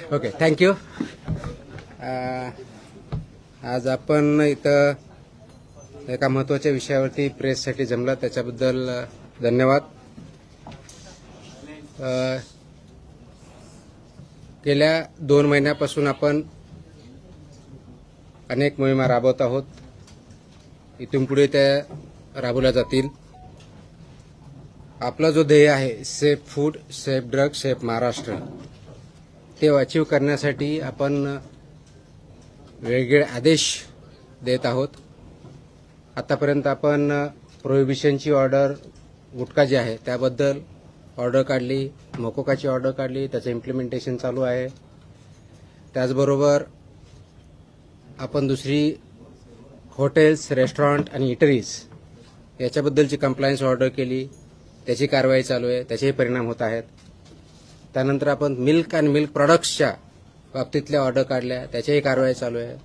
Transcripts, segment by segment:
Okay, thank you. आज आपण इथं एका महत्त्वाच्या विषयावरती प्रेससाठी जमला, त्याच्याबद्दल धन्यवाद. गेल्या 2 महिन्यापासून आपण अनेक मोहिमा राबवत आहोत. इथून पुढे त्या राबवल्या जातील. आपला जो ध्येय आहे safe food, safe drug, safe Maharashtra, ते अचीव करण्यासाठी आपण वेगवेगळे आदेश देत आहोत. आतापर्यंत आपण प्रोहिबिशनची ऑर्डर, गुटखा जी आहे त्याबद्दल ऑर्डर काढली, मोकोकाची ऑर्डर काढली, त्याचं इम्प्लिमेंटेशन चालू आहे. त्याचबरोबर आपण दुसरी हॉटेल्स, रेस्टॉरंट आणि इटरीज याच्याबद्दलची कंप्लायन्स ऑर्डर केली, त्याची कारवाई चालू आहे, त्याचेही परिणाम होत आहेत. त्यानंतर आपण मिल्क आणि मिल्क प्रॉडक्ट्सच्या बाबतीतल्या ऑर्डर काढल्या, त्याच्याही कारवाई चालू आहे.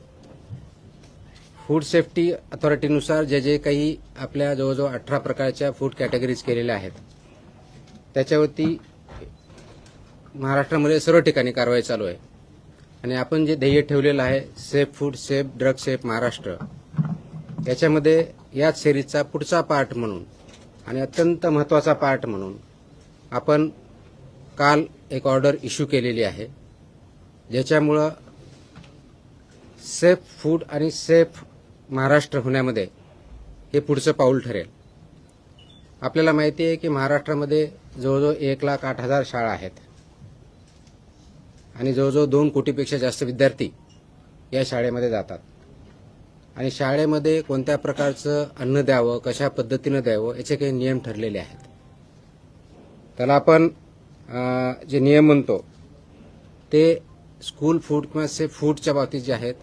फूड सेफ्टी अथॉरिटीनुसार जे काही आपल्या जवळजवळ 18 प्रकारच्या फूड कॅटेगरीज केलेल्या आहेत, त्याच्यावरती महाराष्ट्रामध्ये सर्व ठिकाणी कारवाई चालू आहे. आणि आपण जे ध्येय ठेवलेलं आहे safe food, safe drug, safe Maharashtra, याच्यामध्ये याच सिरीजचा पुढचा पार्ट म्हणून आणि अत्यंत महत्त्वाचा पार्ट म्हणून आपण काल एक ऑर्डर इश्यू केलेली आहे, ज्याच्यामुळं सेफ फूड आणि सेफ महाराष्ट्र होण्यामध्ये हे पुढचं पाऊल ठरेल. आपल्याला माहिती आहे की महाराष्ट्रामध्ये जवळजवळ 1,08,000 शाळा आहेत आणि जवळजवळ 2 कोटीपेक्षा जास्त विद्यार्थी या शाळेमध्ये जातात. आणि शाळेमध्ये कोणत्या प्रकारचं अन्न द्यावं, कशा पद्धतीनं द्यावं, याचे काही नियम ठरलेले आहेत. त्याला आपण जे नियम म्हणतो ते स्कूल फूड किंवा सेफ फूडच्या बाबतीत जे आहेत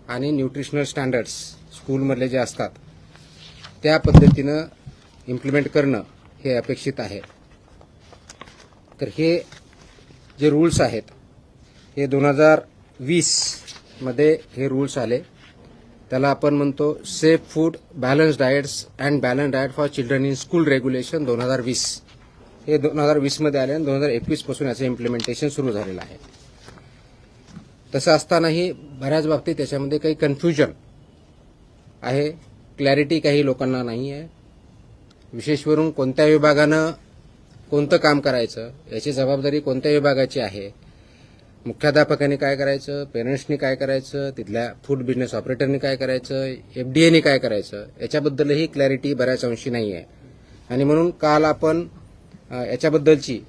आणि न्यूट्रिशनल स्टँडर्ड्स स्कूलमधले जे असतात त्या पद्धतीनं इम्प्लिमेंट करणं हे अपेक्षित आहे. तर हे जे रूल्स आहेत हे 2020 मध्ये हे रूल्स आले. त्याला आपण म्हणतो safe food, balance diets and balance diet for children in school regulation 2020. हे 2020 मध्ये आले आणि 2021 पासून याचं इम्प्लिमेंटेशन सुरू झालेलं आहे. तसं असतानाही बऱ्याच बाबतीत त्याच्यामध्ये काही कन्फ्युजन आहे, क्लॅरिटी काही लोकांना नाही आहे. विशेषवरून कोणत्या विभागानं कोणतं काम करायचं, याची जबाबदारी कोणत्या विभागाची आहे, मुख्याध्यापकांनी काय करायचं, पेरेंट्सनी काय करायचं, तिथल्या फूड बिझनेस ऑपरेटरनी काय करायचं, FDAनी काय करायचं, याच्याबद्दलही क्लॅरिटी बऱ्याच अंशी नाही आहे. आणि म्हणून काल आपण याच्याबद्दलची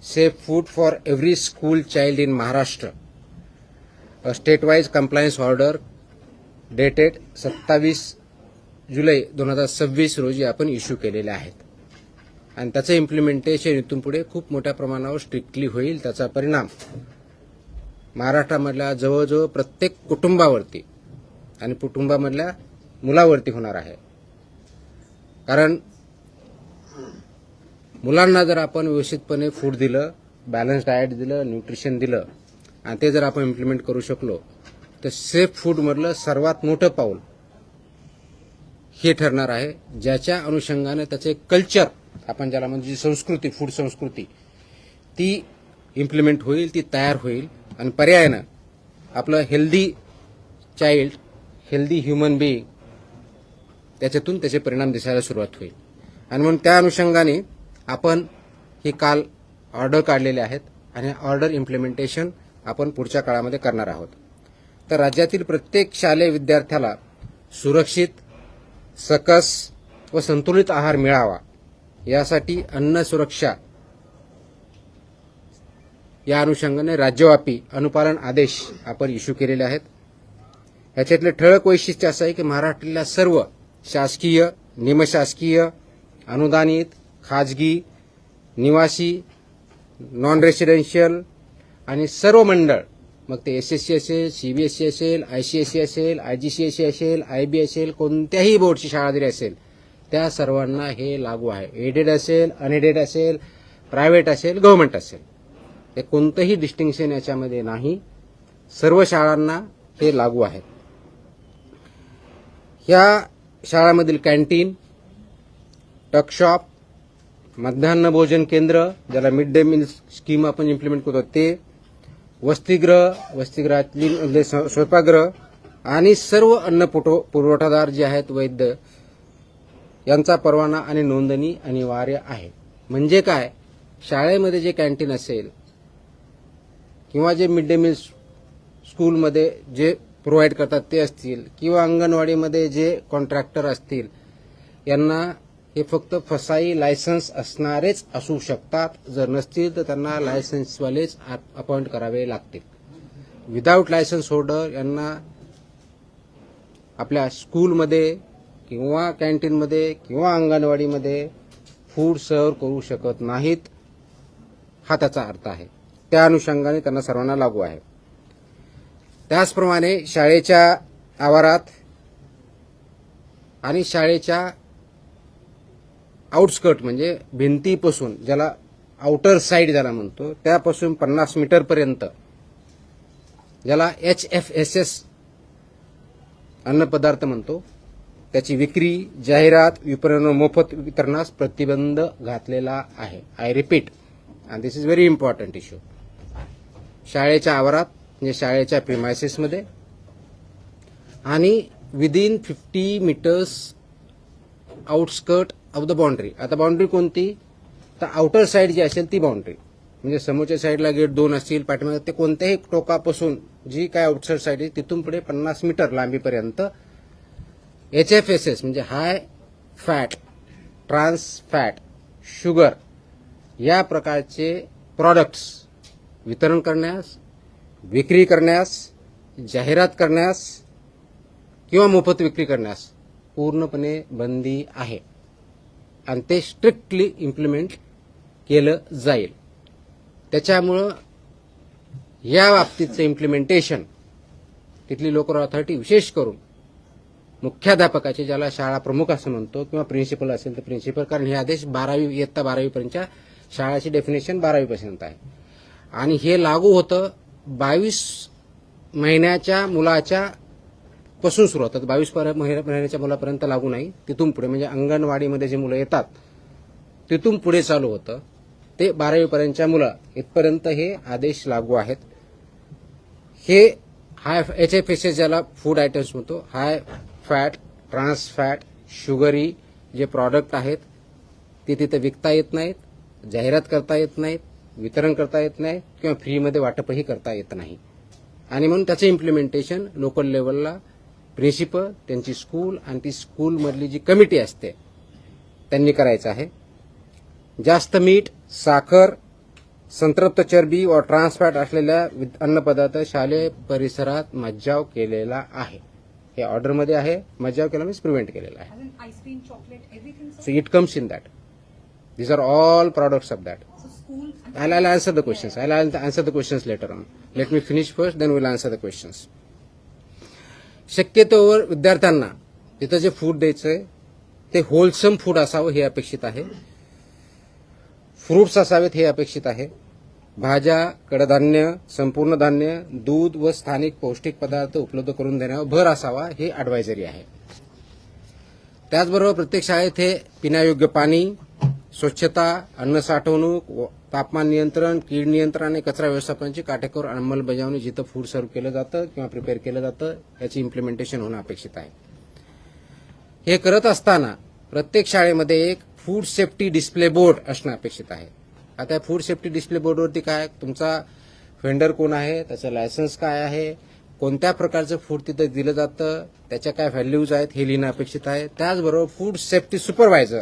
safe food for every school child in Maharashtra state wise compliance order dated 27 जुलै 2026 रोजी आपण इश्यू केलेले आहेत. आणि त्याचं इम्प्लिमेंटेशन इथून पुढे खूप मोठ्या प्रमाणावर स्ट्रिक्टली होईल. त्याचा परिणाम महाराष्ट्रामधल्या जवळजवळ प्रत्येक कुटुंबावरती आणि कुटुंबामधल्या मुलावरती होणार आहे. कारण मुलांना जर आपण व्यवस्थितपणे फूड दिलं, बॅलन्स डाएट दिलं, न्यूट्रिशन दिलं आणि ते जर आपण इम्प्लिमेंट करू शकलो तर सेफ फूडमधलं सर्वात मोठं पाऊल हे ठरणार आहे, ज्याच्या अनुषंगाने त्याचे कल्चर, आपण ज्याला म्हणजे संस्कृती, फूड संस्कृती, ती इम्प्लिमेंट होईल, ती तयार होईल. आणि पर्यायानं आपलं healthy child, healthy human being, त्याच्यातून त्याचे परिणाम दिसायला सुरुवात होईल. आणि म्हणून त्या अनुषंगाने आपण ही काल ऑर्डर काढलेले आहेत आणि ऑर्डर इम्प्लिमेंटेशन आपण पुढच्या काळामध्ये करणार आहोत. तर राज्यातील प्रत्येक शालेय विद्यार्थ्याला सुरक्षित, सकस व संतुलित आहार मिळावा, यासाठी अन्न सुरक्षा या अनुषंगाने राज्यव्यापी अनुपालन आदेश आपण इश्यू केलेले आहेत. याच्यातले ठळक वैशिष्ट्य असं आहे की महाराष्ट्रातल्या सर्व शासकीय, निमशासकीय, अनुदानित, खाजगी, निवासी, नॉन रेसिडेन्शियल आणि सर्व मंडळ, मग ते SSC असेल, CBSE असेल, ICSE असेल, IGCSE असेल, IB असेल, कोणत्याही बोर्डची शाळा जरी असेल, त्या सर्वांना हे लागू आहे. एडेड असेल, अनएडेड असेल, प्रायव्हेट असेल, गव्हर्नमेंट असेल, हे कोणतंही डिस्टिंक्शन याच्यामध्ये नाही. सर्व शाळांना हे लागू आहे. ह्या शाळांमधील कॅन्टीन, टकशॉप, मध्यान्ह भोजन केंद्र, ज्याला मिड डे मील स्कीम आपण इम्प्लिमेंट करतो ते, वसतिगृहातली स्वयंपाकगृह आणि सर्व अन्न पुरवठादार जे आहेत वैद्य यांचा परवाना आणि नोंदणी अनिवार्य आहे. म्हणजे काय, शाळेमध्ये जे कॅन्टीन असेल किंवा जे मिड डे मील स्कूलमध्ये जे प्रोव्हाइड करतात ते असतील किंवा अंगणवाडीमध्ये जे कॉन्ट्रॅक्टर असतील, यांना हे फक्त फसाई लायसन्स असणारेच असू शकतात. जर नसतील तर त्यांना लायसन्सवालेच अपॉइंट करावे लागतील. विदाऊट लायसन्स होल्डर यांना आपल्या स्कूलमध्ये किंवा कॅन्टीनमध्ये किंवा अंगणवाडीमध्ये फूड सर्व्ह करू शकत नाहीत, हा त्याचा अर्थ आहे. त्या अनुषंगाने त्यांना सर्वांना लागू आहे. त्याचप्रमाणे शाळेच्या आवारात आणि शाळेच्या आउटस्कर्ट म्हणजे भिंतीपासून, ज्याला आउटर साइड ज्याला म्हणतो, त्यापासून 50 मीटरपर्यंत, ज्याला HFSS अन्नपदार्थ म्हणतो, त्याची विक्री, जाहिरात, विपणन, मोफत वितरणास प्रतिबंध घातलेला आहे. I repeat, and this is very important issue. शाळेच्या आवारात म्हणजे शाळेच्या प्रिमायसेसमध्ये आणि within 50 metres outskirt of the boundary. आता बाउंड्री कोणती, तर आउटर साइड जी असेल ती बाउंड्री, म्हणजे समोरच्या साईडला गेट 2 असतील, पाठीमागे ते कोणत्याही टोकापासून जी काय आउटसाइड साईड आहे तिथून पुढे 50 मीटर लांबीपर्यंत HFSS म्हणजे high fat, trans fat, sugar या प्रकारचे प्रॉडक्ट्स वितरण करण्यास, विक्री करण्यास, जाहिरात करण्यास किंवा मोफत विक्री करण्यास पूर्णपणे बंदी आहे आणि ते स्ट्रिक्टली इम्प्लिमेंट केलं जाईल. त्याच्यामुळं या बाबतीचं इम्प्लिमेंटेशन तिथली लोकल अथॉरिटी, विशेष करून मुख्याध्यापकाचे, ज्याला शाळा प्रमुख असं म्हणतो, किंवा प्रिन्सिपल असेल तर प्रिन्सिपल, कारण हे आदेश 12वी इयत्ता 12वी पर्यंतच्या शाळाची डेफिनेशन 12वी पर्यंत आहे आणि हे लागू होतं 22 महिन्याच्या मुलाच्या पासून सुरू होतात. 22 महिन्याच्या मुलापर्यंत लागू नाही, तिथून पुढे म्हणजे अंगणवाडीमध्ये जे मुलं येतात तिथून पुढे चालू होतं. ते 12वी पर्यंतच्या मुलं इथपर्यंत हे आदेश लागू आहेत. हे हाय HFSS ज्याला फूड आयटम्स म्हणतो, high fat, trans fat, sugary जे प्रॉडक्ट आहेत ते तिथे विकता येत नाहीत, जाहिरात करता येत नाहीत, वितरण करता येत नाही किंवा फ्रीमध्ये वाटपही करता येत नाही. आणि म्हणून त्याचे इम्प्लिमेंटेशन लोकल लेवलला प्रिन्सिपल, त्यांची स्कूल आणि ती स्कूलमधली जी कमिटी असते त्यांनी करायचं आहे. जास्त मीठ, साखर, संतृप्त चरबी व ट्रान्सफॅट असलेल्या अन्नपदार्थ शालेय परिसरात मज्जाव केलेला आहे. हे ऑर्डरमध्ये आहे. मज्जाव केला मीन्स प्रिव्हेंट केलेला आहे. Ice cream, chocolate, everything. So it comes in that. These are all products of that. So school. I'll answer the questions. I'll answer the questions later on. Let me finish first, then we'll answer the questions. शक्यतोवर विद्यार्थ्यांना तिथं जे food द्यायचंय ते wholesome food असावं हे अपेक्षित आहे. फ्रुट्स असावेत हे अपेक्षित आहे. भाज्या, कडधान्य, संपूर्ण धान्य, दूध व स्थानिक पौष्टिक पदार्थ उपलब्ध करून देण्यावर भर असावा हे ॲडवायझरी आहे. त्याचबरोबर प्रत्येक शाळेत हे पिण्यायोग्य पाणी, स्वच्छता, अन्न साठवणूक, तापमान नियंत्रण, कीड नियंत्रण आणि कचरा व्यवस्थापनाची काटेकोर अंमलबजावणी जिथं फूड सर्व्ह केलं जातं किंवा प्रिपेअर केलं जातं याची इम्प्लिमेंटेशन होणं अपेक्षित आहे. हे करत असताना प्रत्येक शाळेमध्ये एक फूड सेफ्टी डिस्प्ले बोर्ड असणं अपेक्षित आहे. आता फूड सेफ्टी डिस्प्ले बोर्डवरती काय, तुमचा व्हेंडर कोण आहे, त्याचं लायसन्स काय आहे, कोणत्या प्रकारचं फूड तिथं दिलं जातं, त्याच्या काय व्हॅल्यूज आहेत हे लिहिणं अपेक्षित आहे. त्याचबरोबर फूड सेफ्टी सुपरवायझर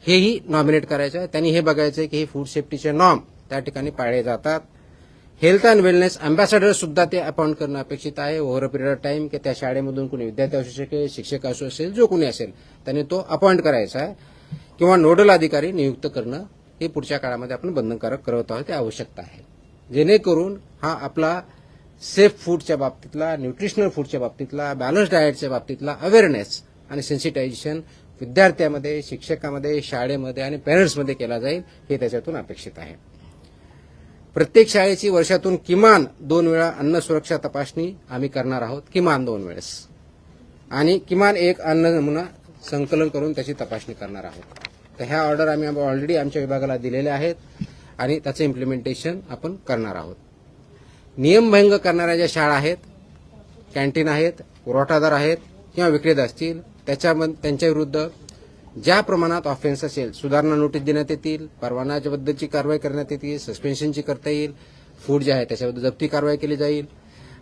हेही नॉमिनेट करायचं आहे. त्यांनी हे बघायचं आहे की हे फूड सेफ्टीचे नॉर्म त्या ठिकाणी पाळले जातात. हेल्थ अँड वेलनेस अँबॅसेडर सुद्धा ते अपॉइंट करणं अपेक्षित आहे over a period of time, की त्या शाळेमधून कोणी विद्यार्थी असू शकेल, शिक्षक असू असेल, जो कोणी असेल त्यांनी तो अपॉइंट करायचा आहे किंवा नोडल अधिकारी नियुक्त करणं हे पुढच्या काळामध्ये आपण बंधनकारक करत आहोत, ते आवश्यकता आहे. जेणेकरून हा आपला सेफ फूडच्या बाबतीतला, न्यूट्रिशनल फूडच्या बाबतीतला, बॅलन्स डाएटच्या बाबतीतला अवेअरनेस आणि सेन्सिटायझेशन विद्यार्थ्यामध्ये, शिक्षकामध्ये, शाळेमध्ये आणि पॅरेंट्समध्ये केला जाईल हे त्याच्यातून अपेक्षित आहे. प्रत्येक शाळेची वर्षातून किमान 2 वेळा अन्न सुरक्षा तपासणी आम्ही करणार आहोत, किमान 2 वेळेस, आणि किमान एक अन्न नमुना संकलन करून त्याची तपासणी करणार आहोत. तर ह्या ऑर्डर आम्ही ऑलरेडी आमच्या विभागाला दिलेल्या आहेत आणि त्याचं इम्प्लिमेंटेशन आपण करणार आहोत. नियमभंग करणाऱ्या ज्या शाळा आहेत, कॅन्टीन आहेत, पुरवठादार आहेत किंवा विक्रेता असतील, त्यांच्या विरुद्ध ज्या प्रमाणात ऑफेन्स असेल सुधारणा नोटीस देण्यात येतील, परवानाच्याबद्दलची कारवाई करण्यात येतील, सस्पेन्शनची करता येईल, फूड जे आहे त्याच्याबद्दल जप्ती कारवाई केली जाईल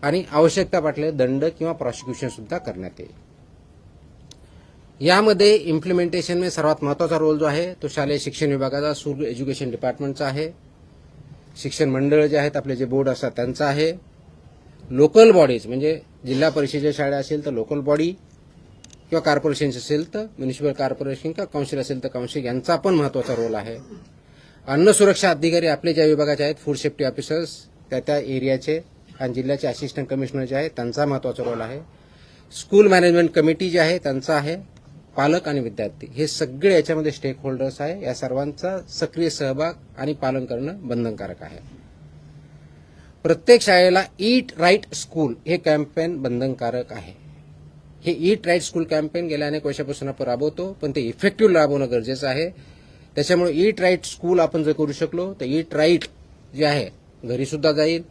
आणि आवश्यकता वाटले दंड किंवा प्रॉसिक्युशन सुद्धा करण्यात येईल. यामध्ये इम्प्लिमेंटेशन में सर्वात महत्वाचा रोल जो आहे तो शालेय शिक्षण विभागाचा, स्कूल एज्युकेशन डिपार्टमेंटचा आहे. शिक्षण मंडळ जे आहेत आपले जे बोर्ड असतात त्यांचा आहे. लोकल बॉडीज म्हणजे जिल्हा परिषदेच्या शाळा असेल तर लोकल बॉडी किंवा कॉर्पोरेशन असेल तर म्युनिसिपल कॉर्पोरेशन किंवा काउन्सिल असेल तर काउन्सिल यांचा पण महत्वाचा रोल आहे. अन्न सुरक्षा अधिकारी आपले ज्या विभागाचे आहेत, फूड सेफ्टी ऑफिसर्स त्या एरियाचे आणि जिल्ह्याचे असिस्टंट कमिशनर जे आहेत त्यांचा महत्वाचा रोल आहे. स्कूल मॅनेजमेंट कमिटी जे आहे त्यांचा आहे. पालक आणि विद्यार्थी हे सगळे याच्यामध्ये स्टेक होल्डर्स आहे. या सर्वांचा सक्रिय सहभाग आणि पालन करणं बंधनकारक आहे. प्रत्येक शाळेला ईट राईट स्कूल हे कॅम्पेन बंधनकारक आहे. हे ईट राईट स्कूल कॅम्पेन गेल्या अनेक वर्षापासून आपण राबवतो, पण ते इफेक्टिव्ह राबवणं गरजेचं आहे. त्याच्यामुळे ईट राईट स्कूल आपण जर करू शकलो तर ईट राईट जे आहे घरी सुद्धा जाईल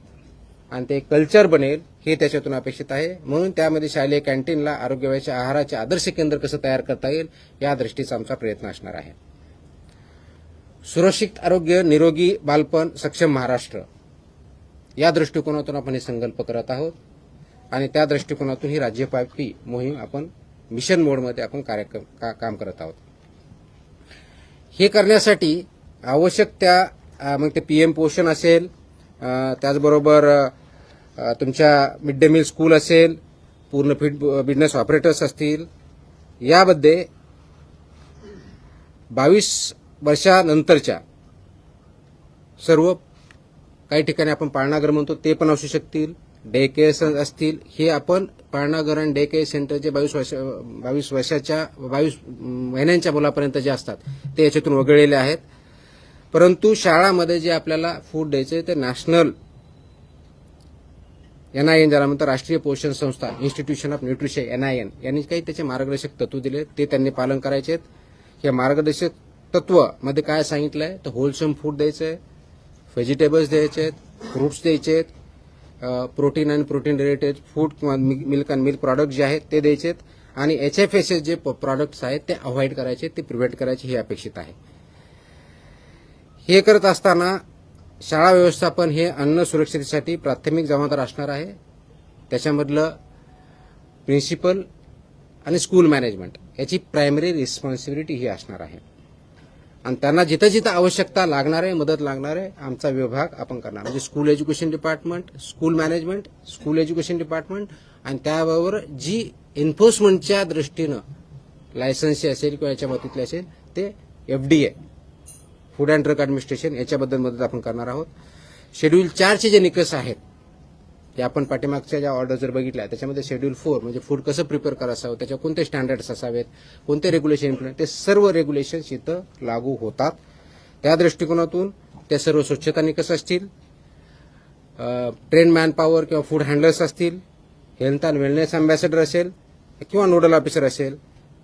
आणि ते कल्चर बनेल हे त्याच्यातून अपेक्षित आहे. म्हणून त्यामध्ये शालेय कॅन्टीनला आरोग्यवाच्या आहाराचे आदर्श केंद्र कसं तयार करता येईल या दृष्टीचा आमचा प्रयत्न असणार आहे. सुरक्षित आरोग्य, निरोगी बालपण, सक्षम महाराष्ट्र या दृष्टिकोनातून आपण हे संकल्प करत आहोत आणि त्या दृष्टिकोनातून ही राज्यव्यापी मोहीम आपण मिशन मोडमध्ये आपण काम करत आहोत. हे करण्यासाठी आवश्यक त्या मग ते पीएम पोषण असेल, त्याचबरोबर तुमच्या मिड डे मील स्कूल असेल, पूर्ण फीड बिझनेस ऑपरेटर्स असतील, यामध्ये 22 वर्षानंतरच्या सर्व काही ठिकाणी आपण पाळणाघर म्हणतो ते पण असू शकतील, डे केअर असतील. हे आपण पाळणाघर आणि डे केअर सेंटरचे 22 महिन्यांच्या मुलापर्यंत जे असतात ते याच्यातून वगळलेले आहेत. परंतु शाळामध्ये जे आपल्याला फूड द्यायचे ते नॅशनल NIN ज्याला म्हणतात राष्ट्रीय पोषण संस्था, इन्स्टिट्यूशन ऑफ न्यूट्रिशन NIN यांनी काही त्याचे मार्गदर्शक तत्व दिले ते त्यांनी पालन करायचे आहेत. या मार्गदर्शक तत्व मध्ये काय सांगितलंय तर होलसम फूड द्यायचंय, व्हेजिटेबल्स द्यायचे आहेत, फ्रुट्स द्यायचे आहेत, प्रोटीन आणि प्रोटीन रिलेटेड फूड किंवा मिल्क अँड मिल्क प्रॉडक्ट जे आहेत ते द्यायचे आहेत आणि HFSS जे प्रॉडक्ट्स आहेत ते अवॉइड करायचे, ते प्रिव्हेंट करायचे हे अपेक्षित आहे. हे करत असताना शाळा व्यवस्थापन हे अन्न सुरक्षिततेसाठी प्राथमिक जबाबदार असणार आहे. त्याच्यामधलं प्रिन्सिपल आणि स्कूल मॅनेजमेंट याची प्रायमरी रिस्पॉन्सिबिलिटी ही असणार आहे आणि त्यांना जिथं जिथं आवश्यकता लागणार आहे, मदत लागणार आहे, आमचा विभाग आपण करणार. म्हणजे school education department, school management, school education department आणि त्याबरोबर जी एन्फोर्समेंटच्या दृष्टीनं लायसन्सची असेल किंवा याच्या बाबतीतली असेल ते FDA food and drug administration याच्याबद्दल मदत आपण करणार आहोत. शेड्यूल 4चे जे निकष आहेत ते आपण पाठीमागच्या ज्या ऑर्डर जर बघितल्या त्याच्यामध्ये शेड्यूल 4 म्हणजे फूड कसं प्रिपेअर करायचं, त्याच्या कोणते स्टँडर्ड्स असावेत, कोणते रेग्युलेशन इम्प्लिमेंट, ते सर्व रेग्युलेशन्स इथं लागू होतात. त्या दृष्टिकोनातून ते सर्व स्वच्छता निकष असतील, ट्रेन मॅन पॉवर किंवा फूड हँडलर्स असतील, हेल्थ अँड वेलनेस अँबॅसेडर असेल किंवा नोडल ऑफिसर असेल,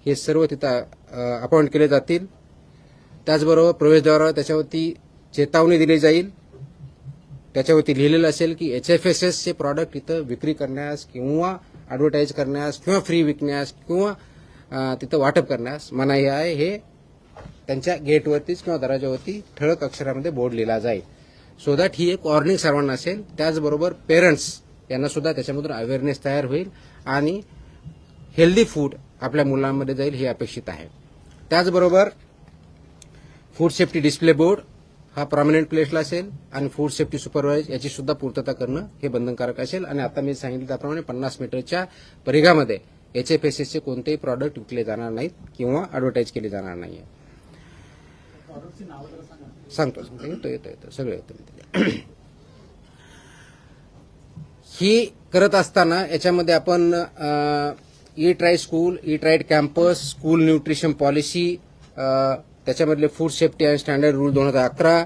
हे सर्व तिथं अपॉइंट केले जातील. त्याचबरोबर प्रवेशद्वारावर त्याच्यावरती चेतावणी दिली जाईल. त्याच्यावरती लिहिलेलं असेल की HFSS चे प्रॉडक्ट इथं विक्री करण्यास किंवा ॲडव्हर्टाईज करण्यास किंवा फ्री विकण्यास किंवा तिथं वाटप करण्यास मनाई आहे. हे त्यांच्या गेटवरतीच किंवा दरवाजावरती ठळक अक्षरामध्ये बोर्ड लिहिला जाईल. सो दॅट ही एक वॉर्निंग सर्वांना असेल. त्याचबरोबर पेरेंट्स यांना सुद्धा त्याच्यामधून अवेअरनेस तयार होईल आणि हेल्दी फूड आपल्या मुलांमध्ये जाईल हे अपेक्षित आहे. त्याचबरोबर फूड सेफ्टी डिस्प्ले बोर्ड हा प्रॉमिनंट प्लेसला असेल आणि फूड सेफ्टी सुपरवाइज याची सुद्धा पूर्तता करणं हे बंधनकारक असेल. आणि आता मी सांगितलं त्याप्रमाणे 50 मीटरच्या परिघामध्ये HFSS चे कोणतेही प्रॉडक्ट विकले जाणार नाहीत किंवा ॲडव्हर्टाईज केले जाणार नाहीये. सांगतो येतो सगळं येतं. ही करत असताना याच्यामध्ये आपण eat right school, eat right campus, school nutrition policy, त्याच्यामधले food safety and standard rule 2011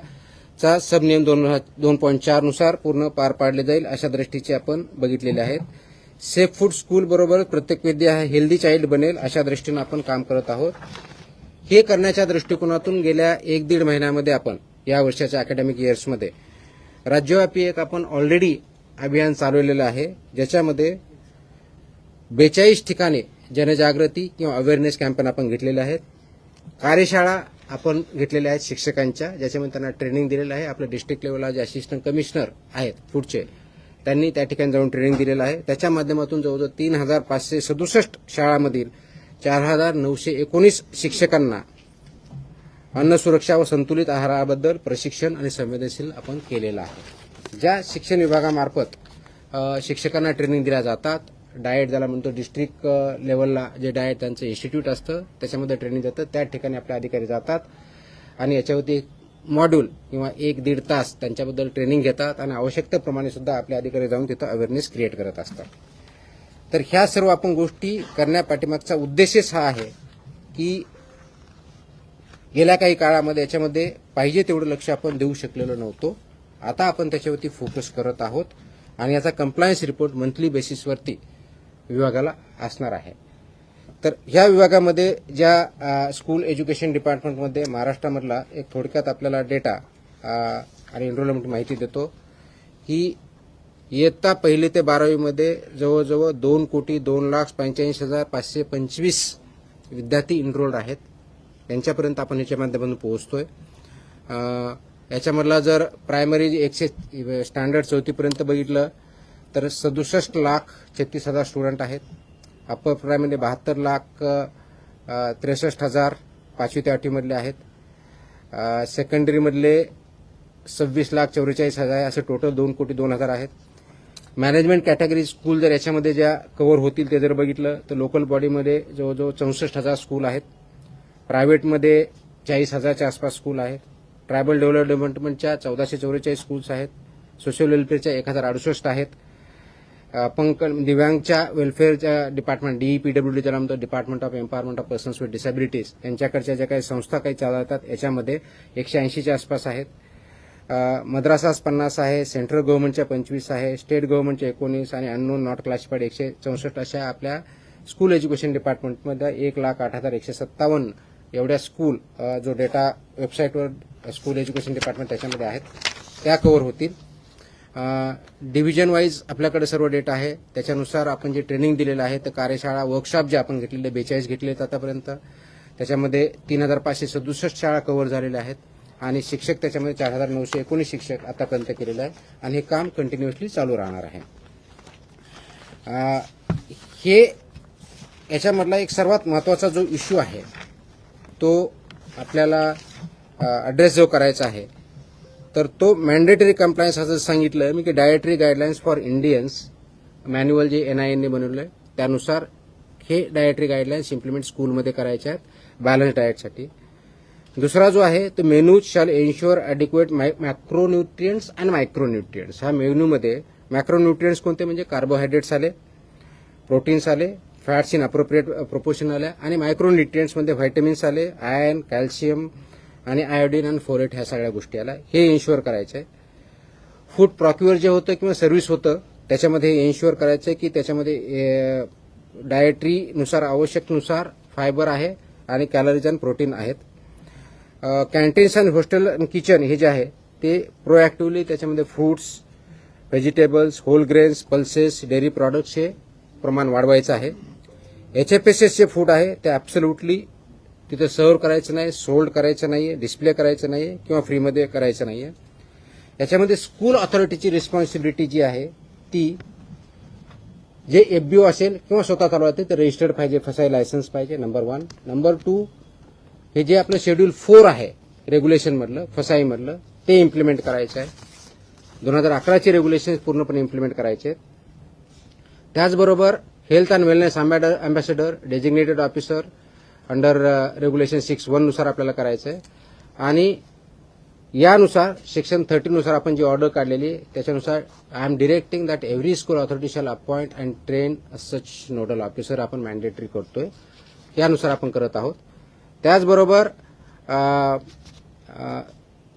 चा सबनियम 2.4 नुसार पूर्ण पार पाडले जाईल अशा दृष्टीचे आपण बघितलेले आहेत. सेफ फूड स्कूल बरोबर प्रत्येक विद्या हेल्दी चाइल्ड बनेल अशा दृष्टीनं आपण काम करत आहोत. हे करण्याच्या दृष्टिकोनातून गेल्या 1-1.5 महिन्यामध्ये आपण या वर्षाच्या अकॅडमिक इयर्समध्ये राज्यव्यापी एक आपण ऑलरेडी अभियान चालवलेलं आहे, ज्याच्यामध्ये 42 ठिकाणी जनजागृती किंवा अवेअरनेस कॅम्पेन आपण घेतलेले आहेत. कार्यशाळा आपण घेतलेल्या आहेत शिक्षकांच्या, ज्याच्यामध्ये त्यांना ट्रेनिंग दिलेलं आहे. आपल्या डिस्ट्रिक्ट लेवलला जे असिस्टंट कमिशनर आहेत फूडचे, त्यांनी त्या ठिकाणी जाऊन ट्रेनिंग दिलेलं आहे. त्याच्या माध्यमातून जवळजवळ 3567 शाळांमधील 4919 शिक्षकांना अन्न सुरक्षा व संतुलित आहाराबद्दल प्रशिक्षण आणि संवेदनशील आपण केलेलं आहे. ज्या शिक्षण विभागामार्फत शिक्षकांना ट्रेनिंग दिल्या जातात, डाएट ज्याला म्हणतो डिस्ट्रिक्ट लेवलला जे डाएट त्यांचं इन्स्टिट्यूट असतं त्याच्यामध्ये ट्रेनिंग देतं, त्या ठिकाणी आपले अधिकारी जातात आणि याच्यावरती मॉड्यूल किंवा 1-1.5 तास त्यांच्याबद्दल ट्रेनिंग घेतात आणि आवश्यकतेप्रमाणे सुद्धा आपले अधिकारी जाऊन तिथं अवेअरनेस क्रिएट करत असतात. तर ह्या सर्व आपण गोष्टी करण्यापाठीमागचा उद्देशच हा आहे की गेल्या काही काळामध्ये याच्यामध्ये पाहिजे तेवढं लक्ष आपण देऊ शकलेलो नव्हतो. आता आपण त्याच्यावरती फोकस करत आहोत आणि याचा कंप्लायन्स रिपोर्ट मंथली बेसिसवरती विभागाला असणार आहे. तर ह्या विभागामध्ये ज्या स्कूल एज्युकेशन डिपार्टमेंटमध्ये महाराष्ट्रामधला एक थोडक्यात आपल्याला डेटा आणि एनरोलमेंट माहिती देतो की इयत्ता 1ली ते 12वीमध्ये जवळजवळ 2,02,85,525 विद्यार्थी एनरोल्ड आहेत. त्यांच्यापर्यंत आपण याच्या माध्यमातून पोहोचतोय. याच्यामधला जर प्रायमरी 100 स्टँडर्ड 4थीपर्यंत बघितलं तर 67,36,000 स्टुडंट आहेत. अप्पर प्रायमरी 72,63,000 5वी ते 8वीमधले आहेत. सेकंडरीमधले 26,44,000 असे टोटल 2,02,00,000 आहेत. मॅनेजमेंट कॅटेगरी स्कूल जर याच्यामध्ये ज्या कव्हर होतील ते जर बघितलं तर लोकल बॉडीमध्ये जवळजवळ 64,000 स्कूल आहेत. प्रायव्हेटमध्ये 40,000च्या आसपास स्कूल आहेत. ट्रायबल डेव्हलपमेंटच्या 1444 स्कूल्स आहेत. सोशल वेलफेअरच्या 1,068 आहेत. दिव्यांगच्या वेलफेअरच्या डिपार्टमेंट DEPWD ज्याला म्हणतो department of empowerment of persons with disabilities यांच्याकडच्या ज्या काही संस्था काही चालवतात याच्यामध्ये 180च्या आसपास आहेत. मद्रासास 50 आहे, सेंट्रल गव्हर्नमेंटच्या 25 आहे, स्टेट गव्हर्नमेंटच्या 19 आणि अननोन नॉट क्लासिफाईड 164 अशा आपल्या स्कूल एज्युकेशन डिपार्टमेंटमध्ये 1,08,157 एवढ्या स्कूल जो डेटा वेबसाईटवर स्कूल एज्युकेशन डिपार्टमेंट त्याच्यामध्ये आहेत त्या कव्हर होतील. डिव्हिजन वाईज आपल्याकडे सर्व डेटा आहे. त्याच्यानुसार आपण जे ट्रेनिंग दिलेलं आहे तर कार्यशाळा वर्कशॉप जे आपण घेतलेले 42 घेतले आहेत आतापर्यंत, त्याच्यामध्ये 3,567 शाळा कव्हर झालेल्या आहेत आणि शिक्षक त्याच्यामध्ये 4,919 शिक्षक आतापर्यंत केलेले आहे आणि हे काम कंटिन्युअसली चालू राहणार आहे. हे याच्यामधला एक सर्वात महत्त्वाचा जो इश्यू आहे तो आपल्याला ॲड्रेस जो करायचा आहे तर तो मॅन्डेटरी कंप्लायन्स असं सांगितलं मी की dietary guidelines for Indians manual जे NIN बनवलं आहे त्यानुसार हे डायटरी गाईडलाईन्स इम्प्लिमेंट स्कूलमध्ये करायचे आहेत बॅलन्स डाएटसाठी. दुसरा जो आहे तो menu shall ensure adequate macronutrients and micronutrients. ह्या मेन्यूमध्ये मॅक्रोन्यूट्रियंट्स कोणते म्हणजे कार्बोहायड्रेट्स आले, प्रोटीन्स आले, फॅट्स इन अप्रोप्रिएट प्रोपोर्शन आल्या आणि मायक्रोन्यूट्रियंट्समध्ये व्हायटमिन्स आले, आयर्न, कॅल्शियम आणि आयोडीन आणि फोलेट ह्या सगळ्या गोष्टी आल्या. हे एन्श्युअर करायचं आहे. फूड प्रॉक्युअर जे होतं किंवा सर्व्हिस होतं त्याच्यामध्ये एन्श्युअर करायचं आहे की त्याच्यामध्ये डायटरीनुसार आवश्यकनुसार फायबर आहे आणि कॅलरीज आणि प्रोटीन आहेत. कॅन्टीन्स आणि हॉस्टेल आणि किचन हे जे आहे ते प्रोएक्टिव्हली त्याच्यामध्ये fruits, vegetables, whole grains, pulses, dairy products हे प्रमाण वाढवायचं आहे. HFSS जे फूड आहे ते ॲब्सोल्युटली तिथे सर्व्ह करायचं नाही, सोल्ड करायचं नाही, डिस्प्ले करायचं नाही किंवा फ्रीमध्ये करायचं नाही. याच्यामध्ये स्कूल ऑथॉरिटीची रिस्पॉन्सिबिलिटी जी आहे ती जे FBO असेल किंवा स्वतः चालवते ते रजिस्टर्ड पाहिजे, फसाई लायसन्स पाहिजे, नंबर 1. नंबर 2 हे जे आपलं शेड्यूल 4 आहे रेग्युलेशनमधलं फसाईमधलं ते इम्प्लिमेंट करायचं आहे. 2011चे रेग्युलेशन पूर्णपणे इम्प्लिमेंट करायचे आहेत. त्याचबरोबर health and wellness ambassador designated officer under regulation 6(1) नुसार आपल्याला करायचं आहे आणि यानुसार सेक्शन 30 नुसार आपण जी ऑर्डर काढलेली आहे त्याच्यानुसार I am directing that every school authority shall appoint and train such nodal officer आपण मॅन्डेटरी करतोय. यानुसार आपण करत आहोत. त्याचबरोबर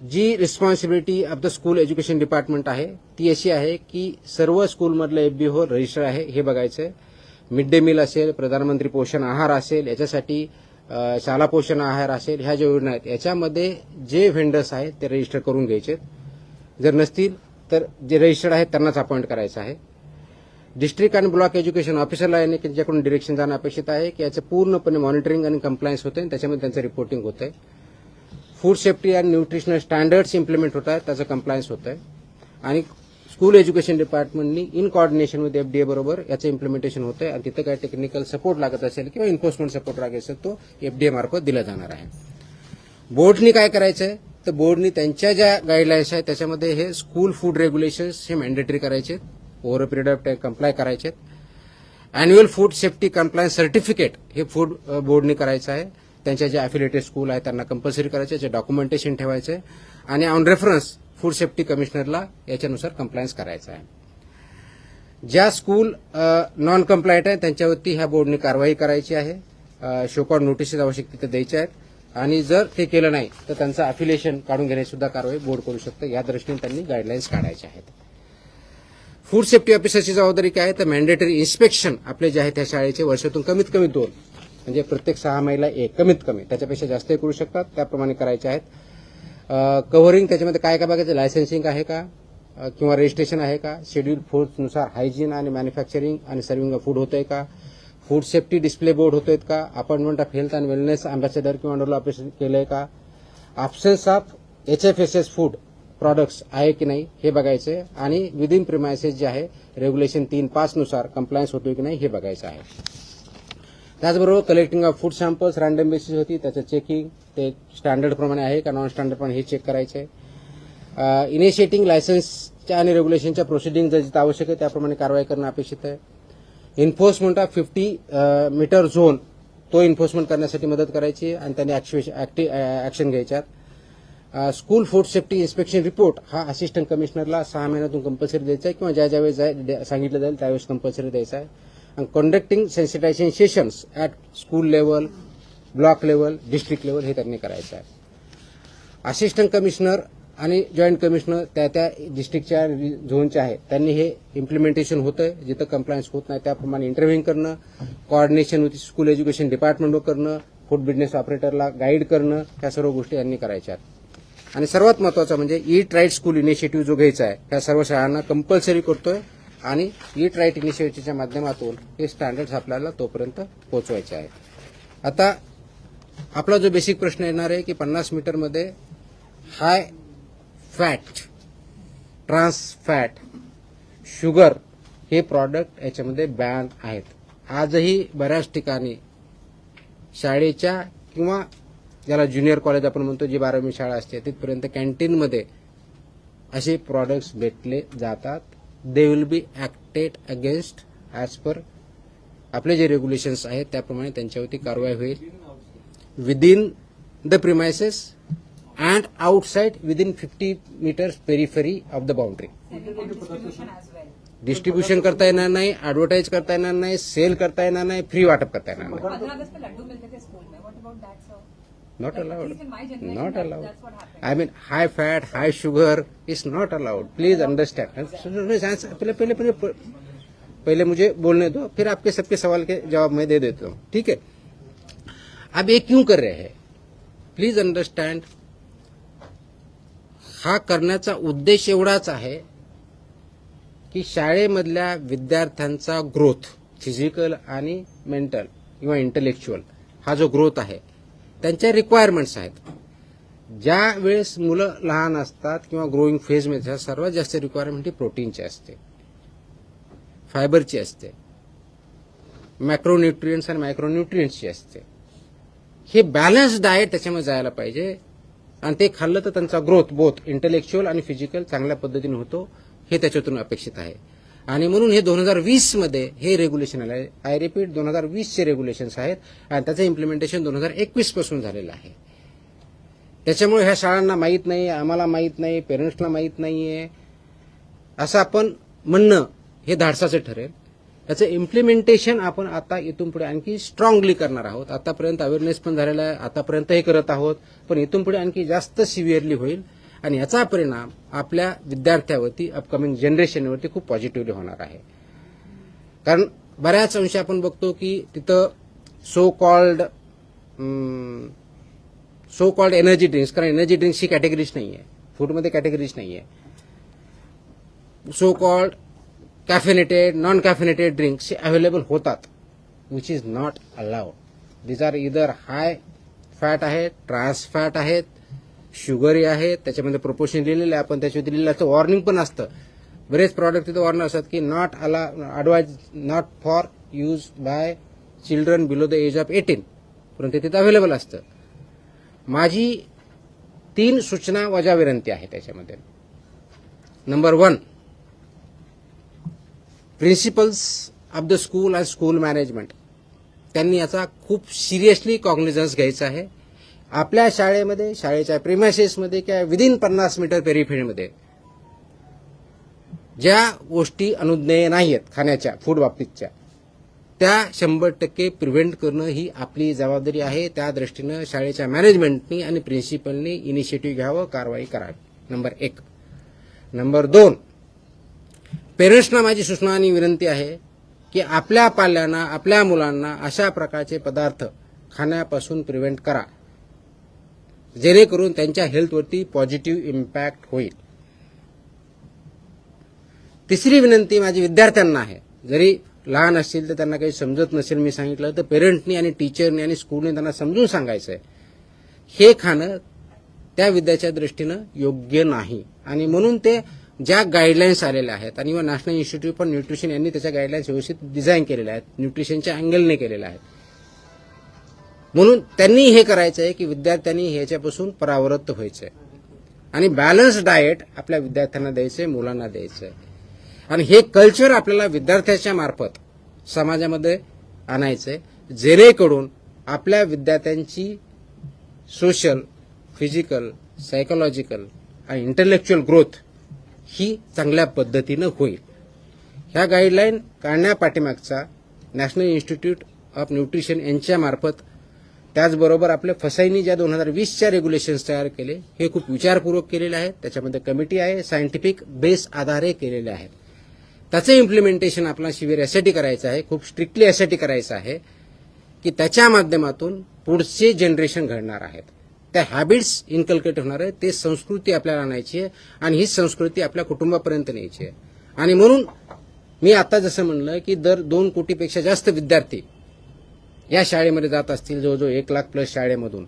जी responsibility of the school education department आहे ती अशी आहे की सर्व स्कूलमधलं FBO रजिस्टर आहे हे बघायचं आहे. मिड डे मील असेल, प्रधानमंत्री पोषण आहार असेल, याच्यासाठी शाळा पोषण आहार असेल, ह्या ज्या योजना आहेत याच्यामध्ये जे व्हेंडर्स आहेत ते रजिस्टर करून घ्यायचे. जर नसतील तर जे रजिस्टर्ड आहेत त्यांनाच अपॉइंट करायचं आहे. डिस्ट्रिक्ट आणि ब्लॉक एज्युकेशन ऑफिसरला याने ज्याकडून डिरेक्शन जाणं अपेक्षित आहे की याचं पूर्णपणे मॉनिटरिंग आणि कंप्लायन्स होते आणि त्याच्यामध्ये त्यांचं रिपोर्टिंग होतं आहे. फूड सेफ्टी आणि न्यूट्रिशनल स्टँडर्ड्स इम्प्लिमेंट होत आहेत, त्याचं कंप्लायन्स होतं आहे. आणि स्कूल एज्युकेशन डिपार्टमेंटनी इन कॉर्डिनेशन विथ FDA बरोबर याचं इम्प्लिमेंटेशन होतं आहे आणि तिथं काय टेक्निकल सपोर्ट लागत असेल किंवा एन्फोर्समेंट सपोर्ट लागत असेल तो FDA मार्फत दिला जाणार आहे. बोर्डनी काय करायचं आहे तर बोर्डनी त्यांच्या ज्या गाईडलाईन्स आहेत त्याच्यामध्ये हे स्कूल फूड रेग्युलेशन्स हे मॅन्डेटरी करायचे, over a period of time comply करायचे. Annual food safety compliance certificate हे फूड बोर्डनी करायचं आहे. त्यांच्या जे अफिलिएटेड स्कूल आहेत त्यांना कंपल्सरी करायचे, जे डॉक्युमेंटेशन ठेवायचं आहे आणि ऑन रेफरन्स फूड सेफ्टी कमिशनरला याच्यानुसार कंप्लायन्स करायचं आहे. ज्या स्कूल नॉन कंप्लायंट आहे त्यांच्यावरती ह्या बोर्डने कारवाई करायची आहे. शोकॉड नोटिसेस आवश्यक तिथे द्यायच्या आहेत आणि जर ते केलं नाही तर त्यांचं अफिलिएशन काढून घेण्याची सुद्धा कारवाई बोर्ड करू शकतं. या दृष्टीने त्यांनी गाईडलाईन्स काढायच्या आहेत. फूड सेफ्टी ऑफिसरची जबाबदारी काय आहे तर मॅन्डेटरी इन्स्पेक्शन आपले जे आहे त्या शाळेचे वर्षातून कमीत कमी 2 म्हणजे प्रत्येक 6 महिन्याला 1 कमीत कमी, त्याच्यापेक्षा जास्तही करू शकतात, त्याप्रमाणे करायचे आहेत. कव्हरिंग त्याच्यामध्ये काय काय बघायचं, लायसन्सिंग आहे का किंवा रजिस्ट्रेशन आहे का, शेड्यूल फूड्सनुसार हायजीन आणि मॅन्युफॅक्चरिंग आणि सर्व्हिंग ऑफ फूड होतंय का, फूड सेफ्टी डिस्प्ले बोर्ड होतोय का, appointment of health and wellness ambassador किंवा नोडल ऑपरेशन केलंय का, absence of HFSS food products आहे की नाही हे बघायचे आणि विदिन प्रिमायसेस जे आहे रेग्युलेशन 3.5 नुसार कंप्लायन्स होतोय की नाही हे बघायचं आहे. त्याचबरोबर collecting of food samples random basis होती, त्याचं चेकिंग ते स्टँडर्ड प्रमाणे आहे का नॉन स्टँडर्ड प्रमाणे हे चेक करायचे. इनिशिएटिंग लायसन्सच्या आणि रेग्युलेशनच्या प्रोसिडिंग जर जिथं आवश्यक आहे त्याप्रमाणे कारवाई करणं अपेक्षित आहे. एन्फोर्समेंट ऑफ 50 मीटर झोन तो एन्फोर्समेंट करण्यासाठी मदत करायची आणि त्यांनी ऍक्शन घ्यायच्यात. School food safety inspection report हा असिस्टंट कमिशनरला 6 महिन्यातून कंपल्सरी द्यायचा आहे किंवा ज्यावेळेस सांगितलं जाईल त्यावेळेस कंपल्सरी द्यायचा आहे. and conducting sensitization sessions at school level, block level, district level हे त्यांनी करायचं आहे. असिस्टंट कमिशनर आणि जॉईंट कमिशनर त्या डिस्ट्रिक्टच्या झोनच्या आहे त्यांनी हे इम्प्लिमेंटेशन होतंय, जिथं कंप्लायन्स होत नाही त्याप्रमाणे इंटरव्ह्यू करणं, कोऑर्डिनेशन विथ स्कूल एज्युकेशन डिपार्टमेंटवर करणं, फूड बिझनेस ऑपरेटरला गाईड करणं, ह्या सर्व गोष्टी यांनी करायच्या आहेत. आणि सर्वात महत्वाचं म्हणजे ईट राईट स्कूल इनिशिएटिव्ह जो घ्यायचा आहे ह्या सर्व शाळांना कंपल्सरी करतोय आणि ईट राईट इनिशिएटिव्हच्या माध्यमातून हे स्टँडर्ड्स आपल्याला तोपर्यंत पोहोचवायचे आहेत. आता आपला जो बेसिक प्रश्न येणार आहे की 50 मीटरमध्ये high fat, trans fat, sugar हे प्रॉडक्ट याच्यामध्ये बॅन आहेत. आजही बऱ्याच ठिकाणी शाळेच्या किंवा ज्याला ज्युनियर कॉलेज आपण म्हणतो जी 12वी शाळा असते तिथपर्यंत कॅन्टीनमध्ये असे प्रॉडक्ट्स भेटले जातात. They will be acted against as per आपले जे रेग्युलेशन्स आहेत त्याप्रमाणे त्यांच्यावरती कारवाई होईल. Within the premises and outside within 50 metres periphery of the boundary. Distribution करता येणार नाही, ऍडव्हर्टाईज करता येणार नाही, सेल करता येणार नाही, फ्री वाटप करता येणार नाही. Not allowed. Not allowed. I mean, high fat, high sugar is not allowed. Please understand. पहले मुझे बोलने दो, फिर आपके सबके सवाल के जवाब मैं दे देता हूँ, ठीक है. अब ये क्यों कर रहे हैं? Please understand. हा करण्याचा उद्देश एवढाच आहे की शाळेमधल्या विद्यार्थ्यांचा ग्रोथ, फिजिकल आणि मेंटल किंवा इंटेलेक्च्युअल हा जो ग्रोथ आहे त्यांच्या रिक्वायरमेंट्स आहेत. ज्या वेळेस मुलं लहान असतात किंवा ग्रोईंग फेजमध्ये सर्वात जास्त रिक्वायरमेंट ही प्रोटीनची असते, फायबरची असते, मॅक्रोन्यूट्रियन्ट्स आणि मायक्रोन्यूट्रियन्ट्सची असते. हे बॅलन्स डाएट त्याच्यामध्ये जायला पाहिजे आणि ते खाल्लं तर त्यांचा ग्रोथ बोथ इंटेलेक्च्युअल आणि फिजिकल चांगल्या पद्धतीने होतो हे त्याच्यातून अपेक्षित आहे. आणि म्हणून हे 2020 मध्ये हे रेग्युलेशन आलं आहे. आय रिपीट 2020 चे रेग्युलेशन्स आहेत आणि त्याचं इम्प्लिमेंटेशन 2021 पासून झालेलं आहे. त्याच्यामुळे ह्या शाळांना माहीत नाही, आम्हाला माहीत नाही, पेरेंट्सला माहीत नाहीये असं आपण म्हणणं हे धाडसाचं ठरेल. याचं इम्प्लिमेंटेशन आपण आता इथून पुढे आणखी स्ट्रॉंगली करणार आहोत. आतापर्यंत अवेअरनेस पण झालेला आहे, आतापर्यंत हे करत आहोत, पण इथून पुढे आणखी जास्त सिव्हिअरली होईल आणि याचा परिणाम आपल्या विद्यार्थ्यावरती, अपकमिंग जनरेशनवरती खूप पॉझिटिव्हली होणार आहे. कारण बऱ्याच अंशी आपण बघतो की तिथं सो कॉल्ड एनर्जी ड्रिंक्स, कारण एनर्जी ड्रिंक्स ही कॅटेगरीज नाही आहे, फूडमध्ये कॅटेगरीज नाही आहे. So called caffeinated non caffeinated drinks हे अवेलेबल होतात, which is not allowed. These are either high fat आहेत, ट्रान्स फॅट आहेत, शुगरी आहेत, त्याच्यामध्ये प्रोपोर्शन लिहिलेलं आहे, आपण त्याच्यावरती लिहिलेलं असतं, वॉर्निंग पण असतं. बरेच प्रॉडक्ट तिथे वॉर्निंग असतात की not advise not for use by children below the age of 18, परंतु तिथे अवेलेबल असतं. माझी 3 सूचना वजा विनंती आहे त्याच्यामध्ये. Number 1, principles of the school and school management त्यांनी याचा खूप सिरियसली कॉग्निझन्स घ्यायचा आहे. आपल्या शाळेमध्ये, शाळेच्या प्रिमायसेसमध्ये किंवा विदिन 50 मीटर पेरिफेरीमध्ये ज्या गोष्टी अनुज्ञेय नाही आहेत खाण्याच्या, फूड बाबतीतच्या, त्या 100% प्रिव्हेंट करणं ही आपली जबाबदारी आहे. त्या दृष्टीनं शाळेच्या मॅनेजमेंटनी आणि प्रिन्सिपलनी इनिशिएटिव्ह घ्यावं, कारवाई करावी. नंबर 1. नंबर 2, पेरेंट्सना माझी सूचना आणि विनंती आहे की आपल्या पाल्यांना, आपल्या मुलांना अशा प्रकारचे पदार्थ खाण्यापासून प्रिव्हेंट करा, जेणेकरून त्यांच्या हेल्थवरती पॉझिटिव्ह इम्पॅक्ट होईल. तिसरी विनंती माझी विद्यार्थ्यांना आहे. जरी लहान असतील तर त्यांना काही समजत नसेल मी सांगितलं तर पेरेंटनी आणि टीचरनी आणि स्कूलने त्यांना समजून सांगायचं आहे हे खाणं त्या विद्याच्या दृष्टीनं योग्य नाही. आणि म्हणून ते ज्या गाईडलाईन्स आलेल्या आहेत आणि नॅशनल इन्स्टिट्यूट फॉर न्यूट्रिशन यांनी त्याच्या गाईडलाईन्स व्यवस्थित डिझाईन केलेल्या आहेत, न्यूट्रिशनच्या अँगलने केलेल्या आहेत. म्हणून त्यांनी हे करायचं आहे की विद्यार्थ्यांनी ह्याच्यापासून परावृत्त व्हायचं आहे आणि बॅलन्स डाएट आपल्या विद्यार्थ्यांना द्यायचं आहे, मुलांना द्यायचं आहे. आणि हे कल्चर आपल्याला विद्यार्थ्याच्या मार्फत समाजामध्ये आणायचं आहे, जेणेकरून आपल्या विद्यार्थ्यांची सोशल, फिजिकल, सायकोलॉजिकल आणि इंटेलेक्च्युअल ग्रोथ ही चांगल्या पद्धतीनं होईल. ह्या गाईडलाईन काढण्यापाठीमागचा नॅशनल इन्स्टिट्यूट ऑफ न्यूट्रिशन यांच्यामार्फत, त्याचबरोबर आपल्या फसाईनी ज्या 2020च्या रेग्युलेशन्स तयार केले हे खूप विचारपूर्वक केलेले आहेत. त्याच्यामध्ये कमिटी आहे, सायंटिफिक बेस आधारे केलेले आहेत. त्याचं इम्प्लिमेंटेशन आपल्याला शिबिर यासाठी करायचं आहे, खूप स्ट्रिक्टली यासाठी करायचं आहे की त्याच्या माध्यमातून पुढचे जनरेशन घडणार आहेत, त्या हॅबिट्स इन्कल्केट होणार आहेत, ते संस्कृती आपल्याला आणायची आहे आणि ही संस्कृती आपल्या कुटुंबापर्यंत न्यायची आहे. आणि म्हणून मी आता जसं म्हणलं की दर 2 कोटीपेक्षा जास्त विद्यार्थी या शाळेमध्ये जात असतील, जवळजवळ 1 लाख प्लस शाळेमधून,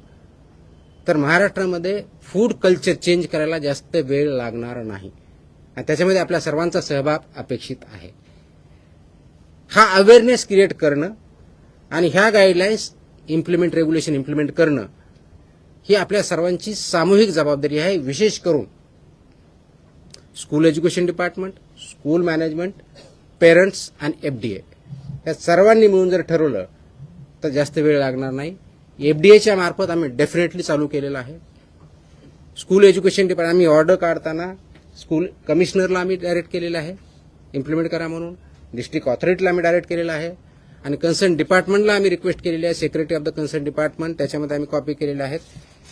तर महाराष्ट्रामध्ये फूड कल्चर चेंज करायला जास्त वेळ लागणार नाही आणि त्याच्यामध्ये आपल्या सर्वांचा सहभाग अपेक्षित आहे. हा अवेअरनेस क्रिएट करणं आणि ह्या गाईडलाईन्स रेग्युलेशन इम्प्लिमेंट करणं ही आपल्या सर्वांची सामूहिक जबाबदारी आहे. विशेष करून school education department, school management, parents आणि FDA या सर्वांनी मिळून जर ठरवलं तर जास्त वेळ लागणार नाही. FDAच्या मार्फत आम्ही डेफिनेटली चालू केलेलं आहे. स्कूल एज्युकेशन डिपार्टमेंट आम्ही ऑर्डर काढताना स्कूल कमिशनरला आम्ही डायरेक्ट केलेलं आहे इम्प्लिमेंट करा म्हणून, डिस्ट्रिक्ट ऑथॉरिटीला आम्ही डायरेक्ट केलेलं आहे आणि कन्सर्न डिपार्टमेंटला आम्ही रिक्वेस्ट केलेली आहे. Secretary of the concern department त्याच्यामध्ये आम्ही कॉपी केलेल्या आहेत,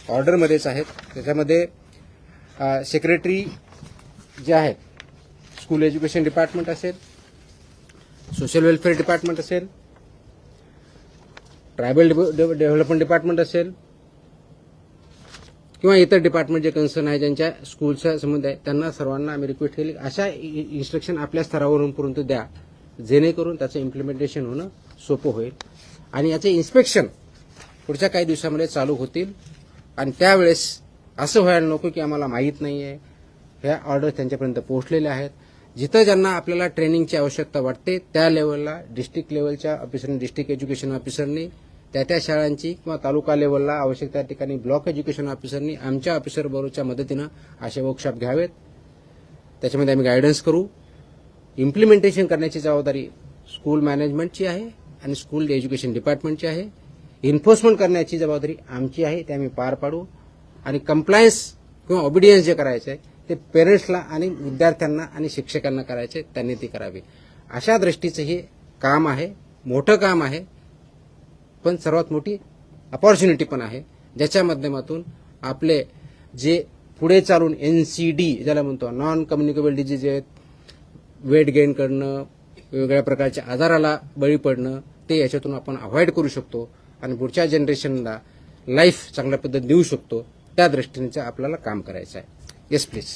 ऑर्डरमध्येच आहेत. त्याच्यामध्ये सेक्रेटरी जे आहेत, स्कूल एज्युकेशन डिपार्टमेंट असेल, सोशल वेलफेअर डिपार्टमेंट असेल, ट्रायबल डेव्हलपमेंट डिपार्टमेंट असेल किंवा इतर डिपार्टमेंट जे कन्सर्न आहे, ज्यांच्या स्कूलचा संबंध आहे, त्यांना सर्वांना आम्ही रिक्वेस्ट केली अशा इन्स्ट्रक्शन आपल्या स्तरावरून पर्यंत द्या, जेणेकरून त्याचं इम्प्लिमेंटेशन होणं सोपं होईल आणि याचे इन्स्पेक्शन पुढच्या काही दिवसामध्ये चालू होतील. आणि त्यावेळेस असं व्हायला नको की आम्हाला माहीत नाही आहे. ह्या ऑर्डर त्यांच्यापर्यंत पोहोचलेल्या आहेत. जिथं ज्यांना आपल्याला ट्रेनिंगची आवश्यकता वाटते त्या लेवलला डिस्ट्रिक्ट लेवलच्या ऑफिसरनी, डिस्ट्रिक्ट एज्युकेशन ऑफिसरनी, त्या शाळांची किंवा तालुका लेवलला आवश्यक त्या ठिकाणी ब्लॉक एज्युकेशन ऑफिसरनी आमच्या ऑफिसर बरोबरच्या मदतीनं असे वर्कशॉप घ्यावेत. त्याच्यामध्ये आम्ही गायडन्स करू. इम्प्लिमेंटेशन करण्याची जबाबदारी स्कूल मॅनेजमेंटची आहे आणि स्कूल एज्युकेशन डिपार्टमेंटची आहे. एन्फोर्समेंट करण्याची जबाबदारी आमची आहे, ते आम्ही पार पाडू. आणि कंप्लायन्स किंवा ओबिडियन्स जे करायचं आहे ते पेरेंट्सला आणि विद्यार्थ्यांना आणि शिक्षकांना करायचे, त्यांनी ती करावी. अशा दृष्टीचं हे काम आहे, मोठं काम आहे, पण सर्वात मोठी अपॉर्च्युनिटी पण आहे, ज्याच्या माध्यमातून आपले जे पुढे चालून NCD ज्याला म्हणतो, नॉन कम्युनिकेबल डिजीज आहेत, वेट गेन करणं, वेगवेगळ्या प्रकारच्या आजाराला बळी पडणं, ते याच्यातून आपण अवॉइड करू शकतो आणि पुढच्या जनरेशनला लाईफ चांगल्या पद्धतीने देऊ शकतो. त्या दृष्टीने आपल्याला काम करायचं आहे. Yes please.